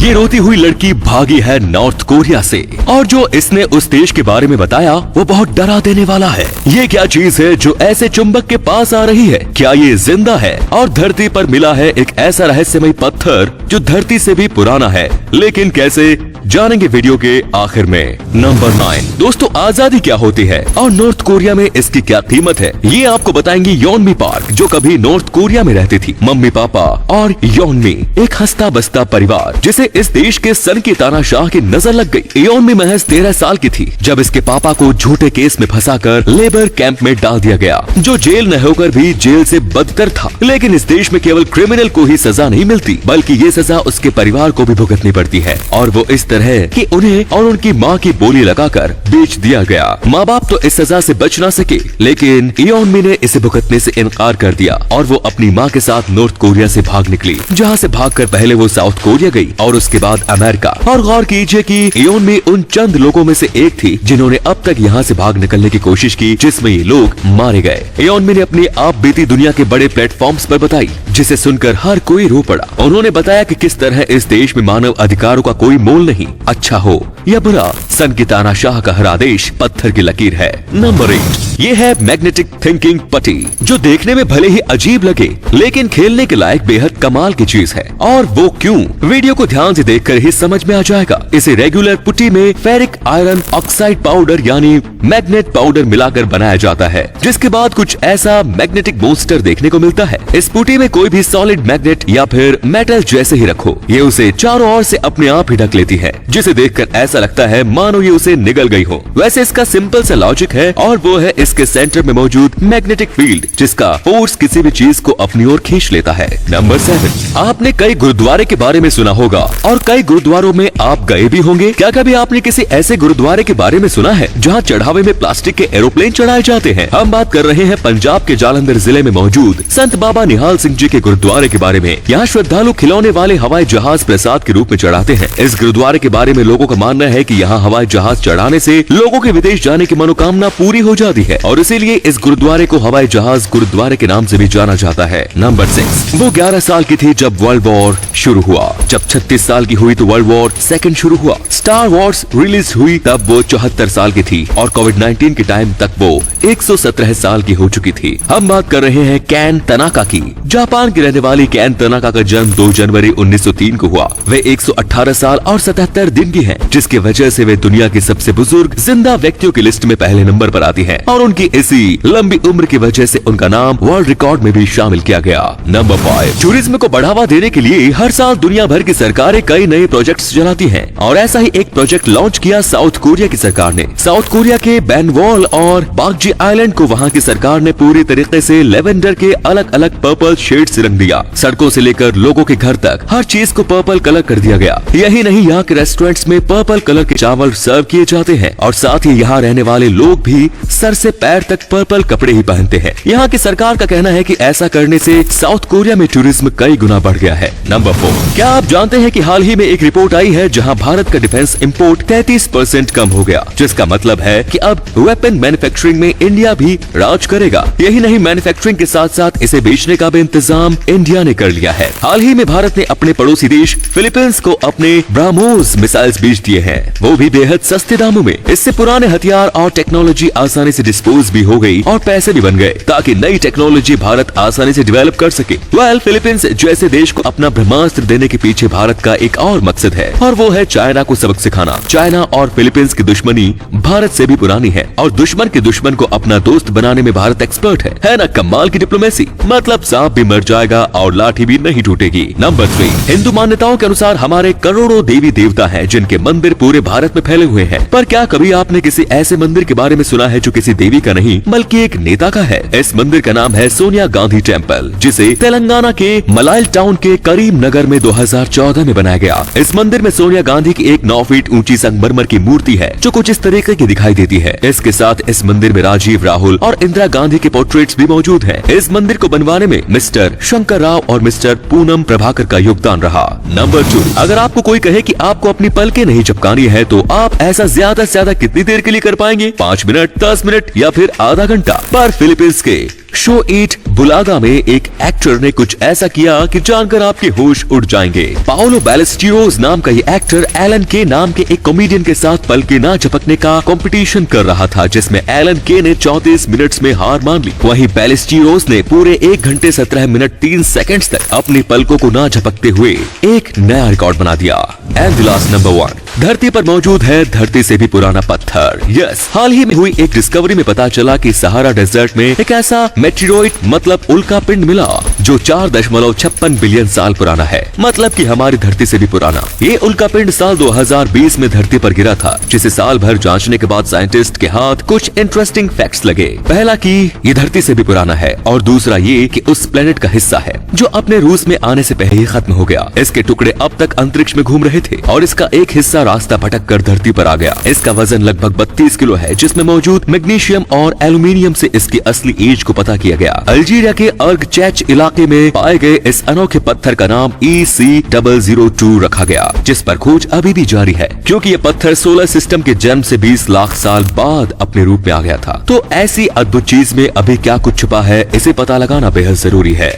ये रोती हुई लड़की भागी है नॉर्थ कोरिया से, और जो इसने उस देश के बारे में बताया वो बहुत डरा देने वाला है। ये क्या चीज है जो ऐसे चुंबक के पास आ रही है? क्या ये जिंदा है? और धरती पर मिला है एक ऐसा रहस्यमय पत्थर जो धरती से भी पुराना है, लेकिन कैसे, जानेंगे वीडियो के आखिर में। नंबर 9 दोस्तों, आजादी क्या होती है और नॉर्थ कोरिया में इसकी क्या कीमत है, ये आपको बताएंगी योनमी पार्क, जो कभी नॉर्थ कोरिया में रहती थी। मम्मी पापा और योनमी एक हंसता बसता परिवार, जिसे इस देश के सन की तानाशाह की नजर लग गई। योनमी महज 13 साल की थी जब इसके पापा को झूठे केस में फंसाकर लेबर कैंप में डाल दिया गया, जो जेल न होकर भी जेल से बदतर था। लेकिन इस देश में केवल क्रिमिनल को ही सजा नहीं मिलती, बल्कि ये सजा उसके परिवार को भी भुगतनी पड़ती है, और वो इस तरह कि उन्हें और उनकी माँ की बोली लगाकर बेच दिया गया। माँ बाप तो इस सजा से बच ना सके, लेकिन योनमी ने इसे भुगतने से इनकार कर दिया और वो अपनी माँ के साथ नॉर्थ कोरिया से भाग निकली, जहाँ से भागकर पहले वो साउथ कोरिया गई और उसके बाद अमेरिका। और गौर कीजिए कि योनमी उन चंद लोगों में से एक थी जिन्होंने अब तक यहाँ से भाग निकलने की कोशिश की, जिसमें ये लोग मारे गए। योनमी ने अपनी आप बीती दुनिया के बड़े प्लेटफॉर्म्स पर बताई, जिसे सुनकर हर कोई रो पड़ा। उन्होंने बताया कि किस तरह इस देश में मानव अधिकारों का कोई मोल नहीं, अच्छा हो या बुरा, सन की तानाशाह का हर आदेश पत्थर की लकीर है। नंबर 8 ये है मैग्नेटिक थिंकिंग पट्टी, जो देखने में भले ही अजीब लगे, लेकिन खेलने के लायक बेहद कमाल की चीज है। और वो क्यों, वीडियो को ध्यान से देखकर ही समझ में आ जाएगा। इसे रेगुलर पुट्टी में फेरिक आयरन ऑक्साइड पाउडर यानी मैग्नेट पाउडर मिलाकर बनाया जाता है, जिसके बाद कुछ ऐसा मैग्नेटिक मोन्स्टर देखने को मिलता है। इस पुट्टी में कोई भी सॉलिड मैग्नेट या फिर मेटल जैसे ही रखो, ये उसे चारों ओर से अपने आप ही ढक लेती है, जिसे देखकर ऐसा लगता है मानो ये उसे निगल गई हो। वैसे इसका सिंपल सा लॉजिक है, और वो है इसके सेंटर में मौजूद मैग्नेटिक फील्ड, जिसका फोर्स किसी भी चीज को अपनी ओर खींच लेता है। नंबर 7 आपने कई गुरुद्वारे के बारे में सुना होगा, और कई गुरुद्वारों में आप गए भी होंगे। क्या कभी आपने किसी ऐसे गुरुद्वारे के बारे में सुना है जहाँ चढ़ावे में प्लास्टिक के एरोप्लेन चढ़ाए जाते हैं? हम बात कर रहे हैं पंजाब के जालंधर जिले में मौजूद संत बाबा निहाल सिंह जी के गुरुद्वारे के बारे में। यहाँ श्रद्धालु खिलौने वाले हवाई जहाज प्रसाद के रूप में चढ़ाते हैं। इस गुरुद्वारे के बारे में लोगों का मानना है कि यहाँ हवाई जहाज चढ़ाने से लोगों के विदेश जाने की मनोकामना पूरी हो जाती है, और इसीलिए इस गुरुद्वारे को हवाई जहाज गुरुद्वारे के नाम से भी जाना जाता है। नंबर 6 वो 11 साल की थी जब वर्ल्ड वॉर शुरू हुआ। जब 36 साल की हुई तो वर्ल्ड वॉर सेकंड शुरू हुआ। स्टार वॉर्स रिलीज हुई तब वो 74 साल की थी, और कोविड-19 के टाइम तक वो 117 साल की हो चुकी थी। हम बात कर रहे हैं कैन तनाका की। जापान की रहने वाली कैन तनाका का जन्म 2 जनवरी 1903 को हुआ। वे 118 साल और 77 दिन की हैं, जिसकी वजह से वे दुनिया की सबसे बुजुर्ग जिंदा व्यक्तियों की लिस्ट में पहले नंबर पर आती हैं, और उनकी इसी लंबी उम्र की वजह से उनका नाम वर्ल्ड रिकॉर्ड में भी शामिल किया गया। नंबर 5 टूरिज्म को बढ़ावा देने के लिए हर साल दुनिया भर की सरकारें कई नए प्रोजेक्ट्स चलाती हैं, और ऐसा ही एक प्रोजेक्ट लॉन्च किया साउथ कोरिया की सरकार ने। साउथ कोरिया के बैनवॉल और बागजी आइलैंड को वहाँ की सरकार ने पूरी तरीके से लेवेंडर के अलग अलग पर्पल शेड से रंग दिया। सड़कों से लेकर लोगों के घर तक हर चीज को पर्पल कलर कर दिया गया। यही नहीं, यहाँ के रेस्टोरेंट्स में पर्पल कलर के चावल सर्व किए जाते हैं, और साथ ही यहाँ रहने वाले लोग भी सर से पैर तक पर्पल कपड़े ही पहनते हैं। यहाँ की सरकार का कहना है कि ऐसा करने से साउथ कोरिया में टूरिज्म कई गुना बढ़ गया है। नंबर 4 क्या आप जानते हैं कि हाल ही में एक रिपोर्ट आई है जहाँ भारत का डिफेंस इंपोर्ट 33% कम हो गया, जिसका मतलब है कि अब वेपन मैन्युफैक्चरिंग में इंडिया भी राज करेगा। यही नहीं, मैन्युफैक्चरिंग के साथ साथ इसे बेचने का भी इंतजाम इंडिया ने कर लिया है। हाल ही में भारत ने अपने पड़ोसी देश फिलीपींस को अपने ब्रह्मोस मिसाइल्स बेच दिए हैं, वो भी बेहद सस्ते दामों में। इससे पुराने हथियार और टेक्नोलॉजी आसानी से डिस्पोज भी हो गई और पैसे भी बन गए, ताकि नई टेक्नोलॉजी भारत आसानी से डेवलप कर सके। फिलीपींस जैसे देश को अपना ब्रह्मास्त्र देने के पीछे भारत का एक और मकसद है, और वो है चाइना को सबक सिखाना। चाइना और फिलीपींस की दुश्मनी भारत से भी पुरानी है, और दुश्मन के दुश्मन को अपना दोस्त बनाने में भारत एक्सपर्ट है ना? कमाल की डिप्लोमेसी। मतलब सांप भी मर जाएगा और लाठी भी नहीं टूटेगी। नंबर 3 हिंदू मान्यताओं के अनुसार हमारे करोड़ों देवी देवता हैं, जिनके मंदिर पूरे भारत में फैले हुए हैं। पर क्या कभी आपने किसी ऐसे मंदिर के बारे में सुना है जो किसी देवी का नहीं बल्कि एक नेता का है? इस मंदिर का नाम है सोनिया गांधी टेम्पल, जिसे तेलंगाना के मलाइल टाउन के करीम नगर में 2014 में बनाया गया। इस मंदिर में सोनिया गांधी की एक 9 फीट ऊंची संगमरमर की मूर्ति है, जो कुछ इस तरीके की दिखाई देती है। इसके साथ इस मंदिर में राजीव, राहुल और इंदिरा गांधी के पोर्ट्रेट्स भी मौजूद हैं। इस मंदिर को बनवाने में मिस्टर शंकर राव और मिस्टर पूनम प्रभाकर का योगदान रहा। नंबर 2 अगर आपको कोई कहे कि आपको अपनी पलकें नहीं झपकानी है, तो आप ऐसा ज्यादा से ज्यादा कितनी देर के लिए कर पाएंगे? 5 मिनट, 10 मिनट या फिर आधा घंटा? पर फिलीपींस के शो इट बुलागा में एक एक्टर ने कुछ ऐसा किया कि जानकर आपके होश उड़ जाएंगे। पाओलो बैलेस्टिरोज नाम का ये एक्टर एलन के नाम के एक कॉमेडियन के साथ पल के ना झपकने का कंपटीशन कर रहा था, जिसमें एलन के ने 34 मिनट्स में हार मान ली। वहीं बैलेस्टिरोज ने पूरे 1 घंटे 17 मिनट 3 सेकंड्स तक अपनी पलकों को ना झपकते हुए एक नया रिकॉर्ड बना दिया। एंड द लास्ट नंबर 1, धरती पर मौजूद है धरती से भी पुराना पत्थर। यस, हाल ही में हुई एक डिस्कवरी में पता चला कि सहारा डेजर्ट में एक ऐसा मेटेरोइड मतलब उल्का पिंड मिला जो 4.56 बिलियन साल पुराना है, मतलब कि हमारी धरती से भी पुराना। ये उल्का पिंड साल 2020 में धरती पर गिरा था, जिसे साल भर जांचने के बाद साइंटिस्ट के हाथ कुछ इंटरेस्टिंग फैक्ट्स लगे। पहला कि ये धरती से भी पुराना है, और दूसरा ये कि उस प्लेनेट का हिस्सा है जो अपने रूस में आने से पहले ही खत्म हो गया। इसके टुकड़े अब तक अंतरिक्ष में घूम रहे थे और इसका एक हिस्सा रास्ता भटक कर धरती पर आ गया। इसका वजन लगभग 32 किलो है, जिसमें मौजूद मैग्नीशियम और एल्यूमिनियम से इसकी असली एज को पता किया गया। अल्जीरिया के अर्गचैच इलाके में पाए गए इस अनोखे पत्थर का नाम EC002 रखा गया, जिस पर खोज अभी भी जारी है, क्योंकि ये पत्थर सोलर सिस्टम के जन्म से 20 लाख साल बाद अपने रूप में आ गया था। तो ऐसी अद्भुत चीज में अभी क्या कुछ छुपा है, इसे पता लगाना बेहद जरूरी है।